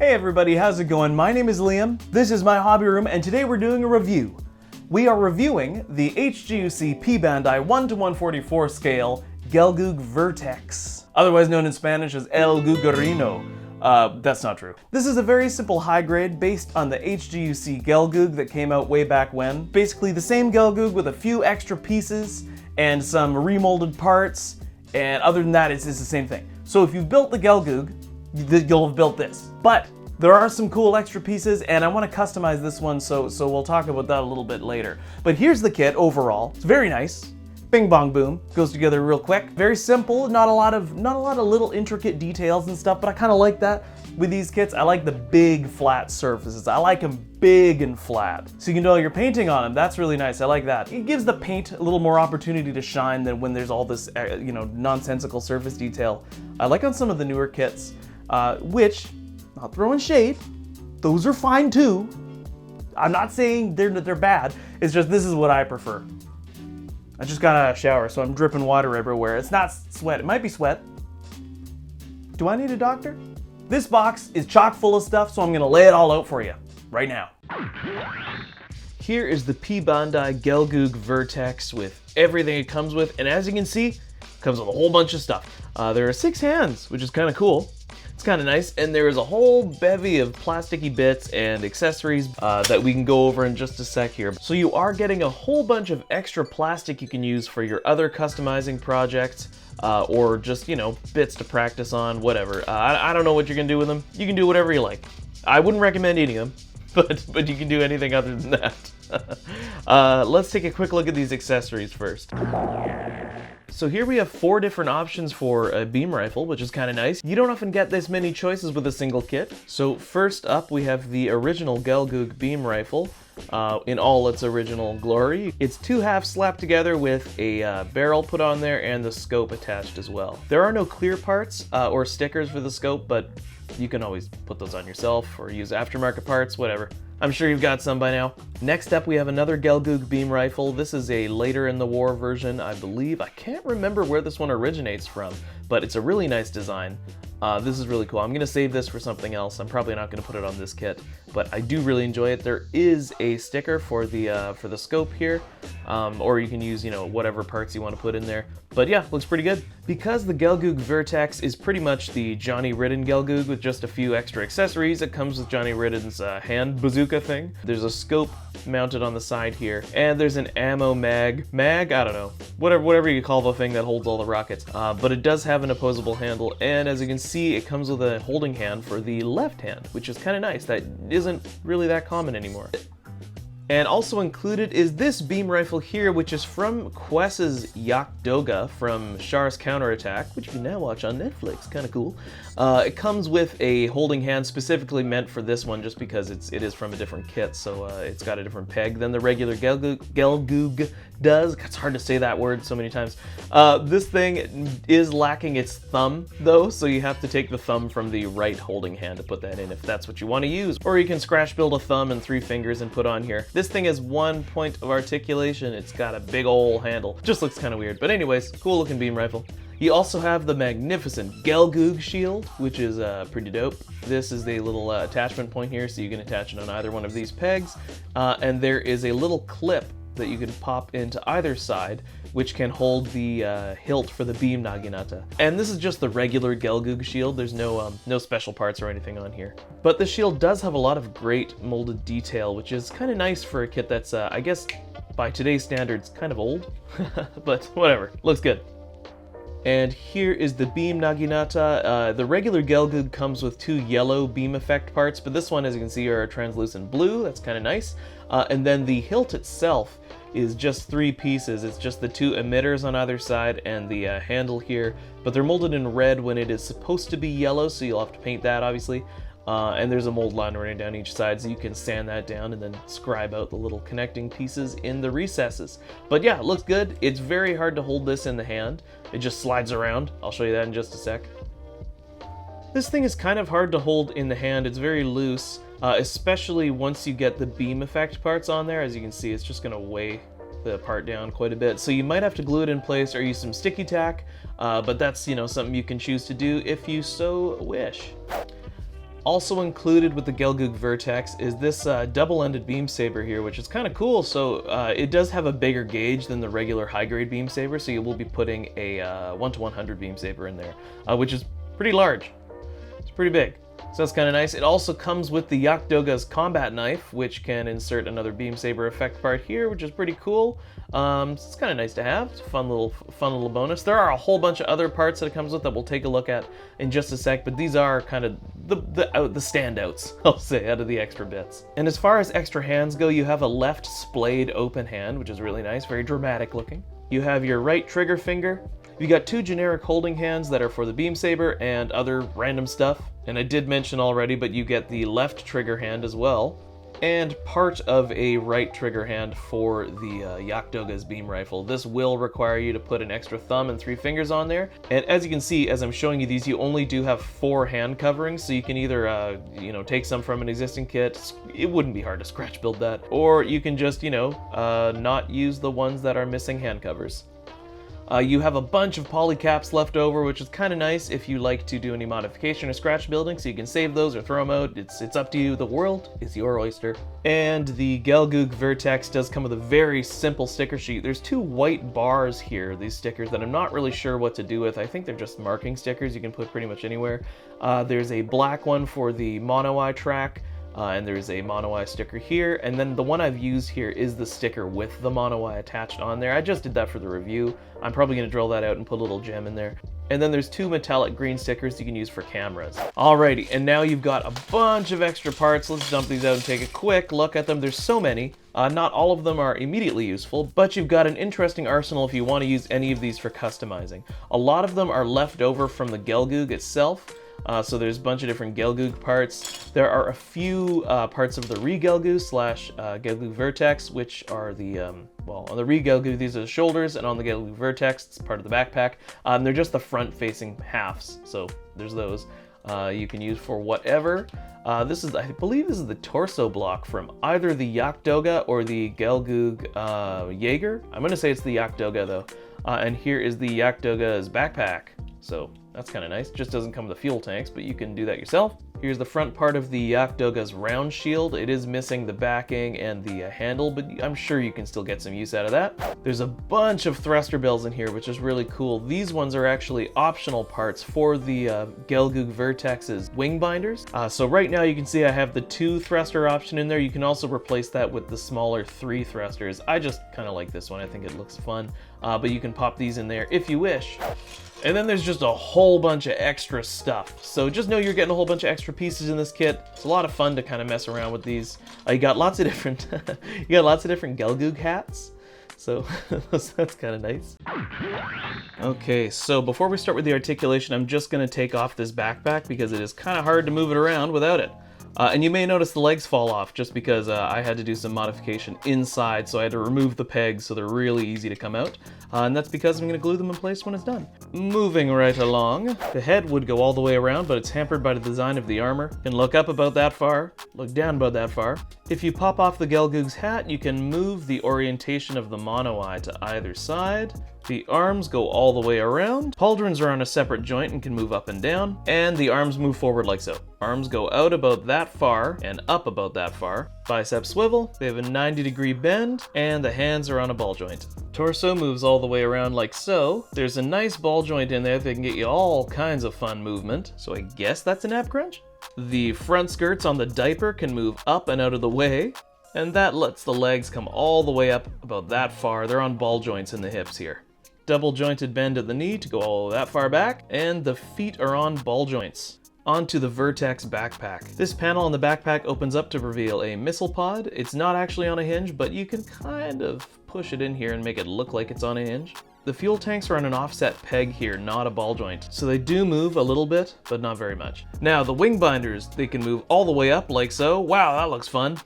Hey everybody, how's it going? My name is Liam, this is my hobby room, and today we're doing a review. We are reviewing the HGUC P-Bandai 1:144 scale Gelgoog Vertex, otherwise known in Spanish as El Gugarino. That's not true. This is a very simple high grade based on the HGUC Gelgoog that came out way back when. Basically the same Gelgoog with a few extra pieces and some remolded parts, and other than that it's the same thing. So if you've built the Gelgoog, you'll have built this. But there are some cool extra pieces and I want to customize this one, so we'll talk about that a little bit later. But here's the kit overall. It's very nice. Bing bong boom, goes together real quick. Very simple, not a lot of little intricate details and stuff, but I kind of like that with these kits. I like the big flat surfaces. I like them big and flat. So you can do all your painting on them. That's really nice. I like that. It gives the paint a little more opportunity to shine than when there's all this, nonsensical surface detail. I like on some of the newer kits, which, not throwing shade, those are fine too. I'm not saying they're bad. It's just this is what I prefer. I just got out of a shower, so I'm dripping water everywhere. It's not sweat. It might be sweat. Do I need a doctor? This box is chock full of stuff, so I'm gonna lay it all out for you right now. Here is the P-Bandai Gelgoog Vertex with everything it comes with, and as you can see, it comes with a whole bunch of stuff. There are 6 hands, which is kind of cool. It's kind of nice, and there is a whole bevy of plasticky bits and accessories that we can go over in just a sec here. So you are getting a whole bunch of extra plastic you can use for your other customizing projects, or just, bits to practice on, whatever. I don't know what you're gonna do with them. You can do whatever you like. I wouldn't recommend eating them, but you can do anything other than that. Let's take a quick look at these accessories first. So here we have 4 different options for a beam rifle, which is kind of nice. You don't often get this many choices with a single kit. So first up we have the original Gelgoog beam rifle in all its original glory. It's 2 halves slapped together with a barrel put on there and the scope attached as well. There are no clear parts or stickers for the scope, but you can always put those on yourself or use aftermarket parts, whatever. I'm sure you've got some by now. Next up we have another Gelgoog beam rifle. This is a later in the war version, I believe. I can't remember where this one originates from, but it's a really nice design. This is really cool. I'm gonna save this for something else. I'm probably not gonna put it on this kit, but I do really enjoy it. There is a sticker for the scope here, or you can use, whatever parts you want to put in there. But yeah, looks pretty good. Because the Gelgoog Vertex is pretty much the Johnny Ridden Gelgoog with just a few extra accessories, it comes with Johnny Ridden's hand bazooka thing. There's a scope mounted on the side here, and there's an ammo mag, I don't know, whatever you call the thing that holds all the rockets. But it does have an opposable handle, and as you can see, it comes with a holding hand for the left hand, which is kind of nice. That isn't really that common anymore. And also included is this beam rifle here, which is from Quess's Yakdoga from Char's Counterattack, which you can now watch on Netflix, kind of cool. It comes with a holding hand specifically meant for this one just because it is from a different kit, so it's got a different peg than the regular Gelgoog does. It's hard to say that word so many times. This thing is lacking its thumb though, so you have to take the thumb from the right holding hand to put that in if that's what you want to use. Or you can scratch build a thumb and 3 fingers and put on here. This thing has 1 point of articulation. It's got a big ol' handle. Just looks kind of weird, but anyways, cool looking beam rifle. You also have the magnificent Gelgoog shield, which is pretty dope. This is the little attachment point here, so you can attach it on either one of these pegs. And there is a little clip that you can pop into either side, which can hold the hilt for the beam naginata. And this is just the regular Gelgoog shield. There's no special parts or anything on here. But the shield does have a lot of great molded detail, which is kind of nice for a kit that's, I guess, by today's standards, kind of old. But whatever, looks good. And here is the beam naginata. The regular Gelgoog comes with 2 yellow beam effect parts, but this one, as you can see, are translucent blue. That's kind of nice. And then the hilt itself is just 3 pieces. It's just the 2 emitters on either side and the handle here, but they're molded in red when it is supposed to be yellow, so you'll have to paint that, obviously. And there's a mold line running down each side, so you can sand that down and then scribe out the little connecting pieces in the recesses. But yeah, it looks good. It's very hard to hold this in the hand. It just slides around. I'll show you that in just a sec. This thing is kind of hard to hold in the hand. It's very loose, especially once you get the beam effect parts on there. As you can see, it's just gonna weigh the part down quite a bit. So you might have to glue it in place or use some sticky tack, but that's, something you can choose to do if you so wish. Also included with the Gelgoog Vertex is this double-ended beam saber here, which is kind of cool. So it does have a bigger gauge than the regular high-grade beam saber, so you will be putting a 1:100 beam saber in there, which is pretty large. It's pretty big. So that's kind of nice. It also comes with the Gelgoogle's combat knife, which can insert another beam saber effect part here, which is pretty cool. It's kind of nice to have. It's a fun little bonus. There are a whole bunch of other parts that it comes with that we'll take a look at in just a sec, but these are kind of the standouts, I'll say, out of the extra bits. And as far as extra hands go, you have a left splayed open hand, which is really nice, very dramatic looking. You have your right trigger finger. You got two generic holding hands that are for the beam saber and other random stuff. And I did mention already, but you get the left trigger hand as well, and part of a right trigger hand for the Gelgoogle's beam rifle. This will require you to put an extra thumb and 3 fingers on there. And as you can see, as I'm showing you these, you only do have 4 hand coverings, so you can either take some from an existing kit. It wouldn't be hard to scratch build that, or you can just not use the ones that are missing hand covers. You have a bunch of polycaps left over, which is kind of nice if you like to do any modification or scratch building, so you can save those or throw them out. It's up to you. The world is your oyster. And the Gelgoog Vertex does come with a very simple sticker sheet. There's 2 white bars here, these stickers, that I'm not really sure what to do with. I think they're just marking stickers you can put pretty much anywhere. There's a black one for the mono eye track. And there's a mono eye sticker here, and then the one I've used here is the sticker with the mono eye attached on there. I just did that for the review. I'm probably going to drill that out and put a little gem in there. And then there's 2 metallic green stickers you can use for cameras. Alrighty, and now you've got a bunch of extra parts. Let's dump these out and take a quick look at them. There's so many. Not all of them are immediately useful, but you've got an interesting arsenal if you want to use any of these for customizing. A lot of them are left over from the Gelgoog itself. So there's a bunch of different Gelgoog parts. There are a few parts of the Gelgoog / Gelgoog Vertex, which are the, on the Gelgoog, these are the shoulders, and on the Gelgoog Vertex, it's part of the backpack. They're just the front-facing halves, so there's those. You can use for whatever. I believe this is the torso block from either the Gelgoogle or the Gelgoog Jaeger. I'm going to say it's the Gelgoogle, though. And here is the Gelgoogle's backpack. So that's kind of nice. Just doesn't come with the fuel tanks, but you can do that yourself. Here's the front part of the Gelgoogle's round shield. It is missing the backing and the handle, but I'm sure you can still get some use out of that. There's a bunch of thruster bells in here, which is really cool. These ones are actually optional parts for the Gelgoog Vertex's wing binders. So right now you can see I have the 2 thruster option in there. You can also replace that with the smaller 3 thrusters. I just kind of like this one. I think it looks fun, but you can pop these in there if you wish. And then there's just a whole bunch of extra stuff. So just know you're getting a whole bunch of extra pieces in this kit. It's a lot of fun to kind of mess around with these. You got lots of different Gelgoog hats. So that's kind of nice. Okay, so before we start with the articulation, I'm just going to take off this backpack because it is kind of hard to move it around without it. And you may notice the legs fall off just because I had to do some modification inside, so I had to remove the pegs so they're really easy to come out. And that's because I'm going to glue them in place when it's done. Moving right along, the head would go all the way around, but it's hampered by the design of the armor. You can look up about that far, look down about that far. If you pop off the Gelgoog's hat, you can move the orientation of the mono eye to either side. The arms go all the way around. Pauldrons are on a separate joint and can move up and down. And the arms move forward like so. Arms go out about that far and up about that far. Biceps swivel, they have a 90-degree bend, and the hands are on a ball joint. Torso moves all the way around like so. There's a nice ball joint in there that can get you all kinds of fun movement. So I guess that's an ab crunch? The front skirts on the diaper can move up and out of the way. And that lets the legs come all the way up about that far. They're on ball joints in the hips here. Double jointed bend at the knee to go all that far back, and the feet are on ball joints. Onto the Vertex backpack. This panel on the backpack opens up to reveal a missile pod. It's not actually on a hinge, but you can kind of push it in here and make it look like it's on a hinge. The fuel tanks are on an offset peg here, not a ball joint. So they do move a little bit, but not very much. Now the wing binders, they can move all the way up like so. Wow, that looks fun.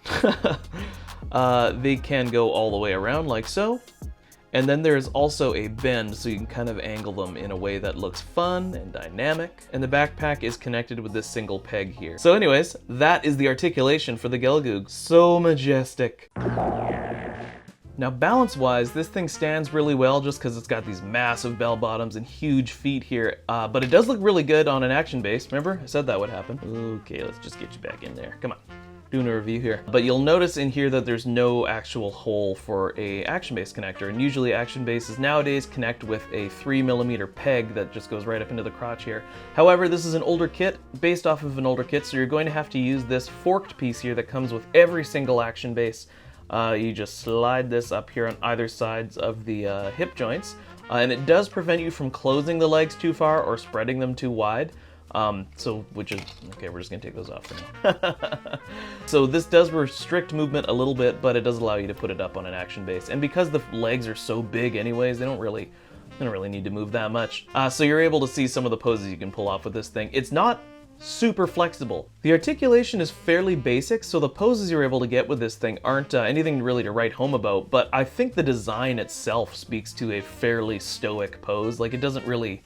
They can go all the way around like so. And then there's also a bend, so you can kind of angle them in a way that looks fun and dynamic. And the backpack is connected with this single peg here. So anyways, that is the articulation for the Gelgoog. So majestic. Now balance-wise, this thing stands really well just because it's got these massive bell bottoms and huge feet here, but it does look really good on an action base. Remember? I said that would happen. Okay, let's just get you back in there. Come on. Doing a review here. But you'll notice in here that there's no actual hole for a action base connector, and usually action bases nowadays connect with a 3mm peg that just goes right up into the crotch here. However, this is an older kit, based off of an older kit, so you're going to have to use this forked piece here that comes with every single action base. You just slide this up here on either sides of the hip joints, and it does prevent you from closing the legs too far or spreading them too wide. Which is, okay, we're just gonna take those off for now. So this does restrict movement a little bit, but it does allow you to put it up on an action base. And because the legs are so big anyways, they don't really need to move that much. So you're able to see some of the poses you can pull off with this thing. It's not super flexible. The articulation is fairly basic, so the poses you're able to get with this thing aren't anything really to write home about, but I think the design itself speaks to a fairly stoic pose. Like, it's not really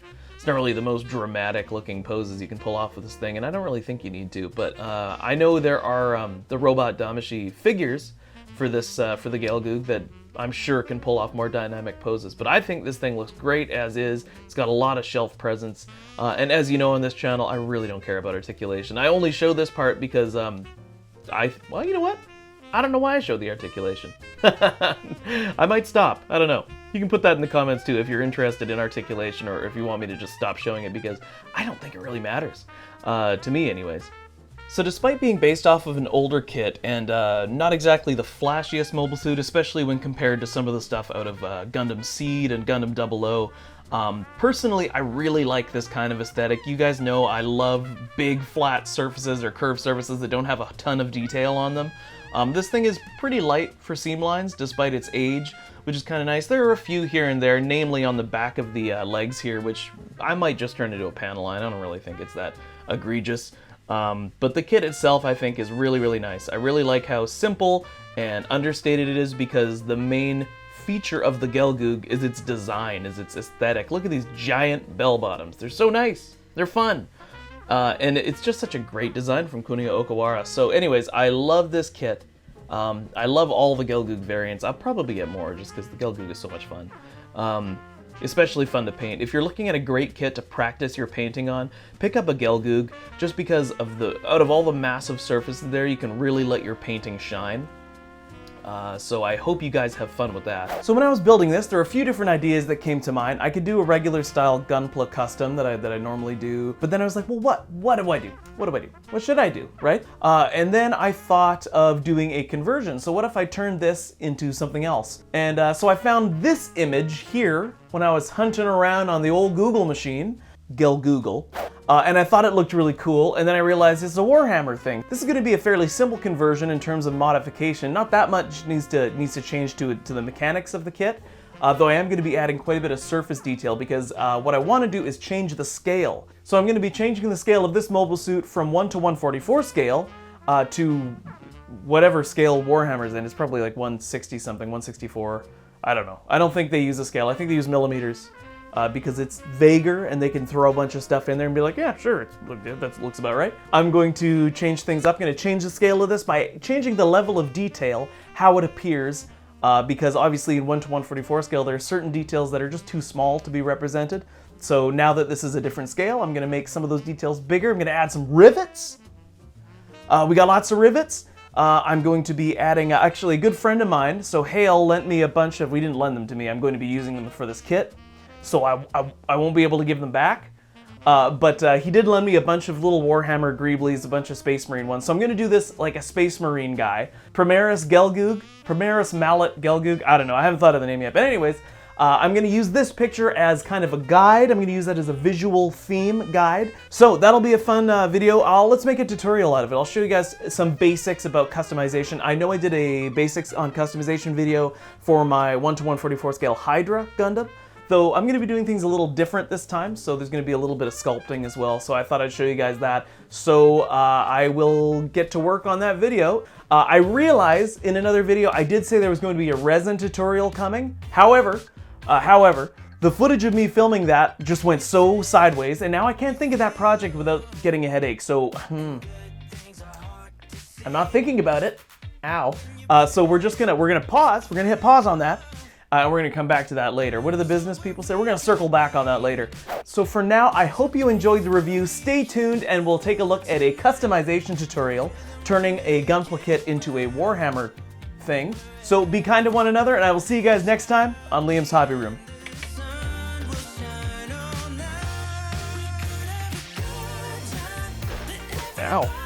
the most dramatic looking poses you can pull off with this thing, and I don't really think you need to, but I know there are the Robot Damashi figures for this for the Gelgoog that I'm sure can pull off more dynamic poses, but I think this thing looks great as is. It's got a lot of shelf presence, and as you know on this channel, I really don't care about articulation. I only show this part because well, you know what? I don't know why I showed the articulation. I might stop, I don't know. You can put that in the comments too if you're interested in articulation, or if you want me to just stop showing it, because I don't think it really matters, to me anyways. So despite being based off of an older kit and not exactly the flashiest mobile suit, especially when compared to some of the stuff out of Gundam Seed and Gundam 00, personally I really like this kind of aesthetic. You guys know I love big flat surfaces or curved surfaces that don't have a ton of detail on them. This thing is pretty light for seam lines despite its age, which is kind of nice. There are a few here and there, namely on the back of the legs here, which I might just turn into a panel line. I don't really think it's that egregious. But the kit itself, I think, is really, really nice. I really like how simple and understated it is, because the main feature of the Gelgoog is its design, is its aesthetic. Look at these giant bell bottoms. They're so nice. They're fun. And it's just such a great design from Kuniya Okawara. So anyways, I love this kit. I love all the Gelgoog variants. I'll probably get more just because the Gelgoog is so much fun. Especially fun to paint. If you're looking at a great kit to practice your painting on, pick up a Gelgoog, just because of out of all the massive surfaces there, you can really let your painting shine. So I hope you guys have fun with that. So when I was building this, there were a few different ideas that came to mind. I could do a regular style Gunpla custom that I normally do, but then I was like, well, what do I do? What do I do? What should I do, right? And then I thought of doing a conversion. So what if I turned this into something else? And so I found this image here when I was hunting around on the old Google machine, Gelgoogle. And I thought it looked really cool, and then I realized it's a Warhammer thing. This is going to be a fairly simple conversion in terms of modification. Not that much needs to change to the mechanics of the kit, though I am going to be adding quite a bit of surface detail, because what I want to do is change the scale. So I'm going to be changing the scale of this mobile suit from 1 to 144 scale to whatever scale Warhammer's in. It's probably like 160 something, 164. I don't know. I don't think they use a scale. I think they use millimeters. Because it's vaguer and they can throw a bunch of stuff in there and be like, yeah, sure, that looks about right. I'm going to change things up. I'm going to change the scale of this by changing the level of detail, how it appears, because obviously in 1 to 144 scale, there are certain details that are just too small to be represented. So now that this is a different scale, I'm going to make some of those details bigger. I'm going to add some rivets. We got lots of rivets. I'm going to be adding, actually a good friend of mine, so Hale lent me a bunch of, we didn't lend them to me, I'm going to be using them for this kit. So I won't be able to give them back, but he did lend me a bunch of little Warhammer Greeblies, a bunch of Space Marine ones. So I'm going to do this like a Space Marine guy. Primaris Gelgoog, Primaris Mallet Gelgoog, I don't know, I haven't thought of the name yet. But anyways, I'm going to use this picture as kind of a guide. I'm going to use that as a visual theme guide. So that'll be a fun video. Let's make a tutorial out of it. I'll show you guys some basics about customization. I know I did a basics on customization video for my 1 to 144 scale Hydra Gundam. Though I'm going to be doing things a little different this time, so there's going to be a little bit of sculpting as well, so I thought I'd show you guys that. So I will get to work on that video. I realized in another video I did say there was going to be a resin tutorial coming. However, the footage of me filming that just went so sideways, and now I can't think of that project without getting a headache, so I'm not thinking about it. Ow. So we're gonna pause. We're gonna hit pause on that. And we're gonna come back to that later. What do the business people say? We're gonna circle back on that later. So for now, I hope you enjoyed the review. Stay tuned and we'll take a look at a customization tutorial, turning a Gunpla kit into a Warhammer thing. So be kind to one another, and I will see you guys next time on Liam's Hobby Room. Ow.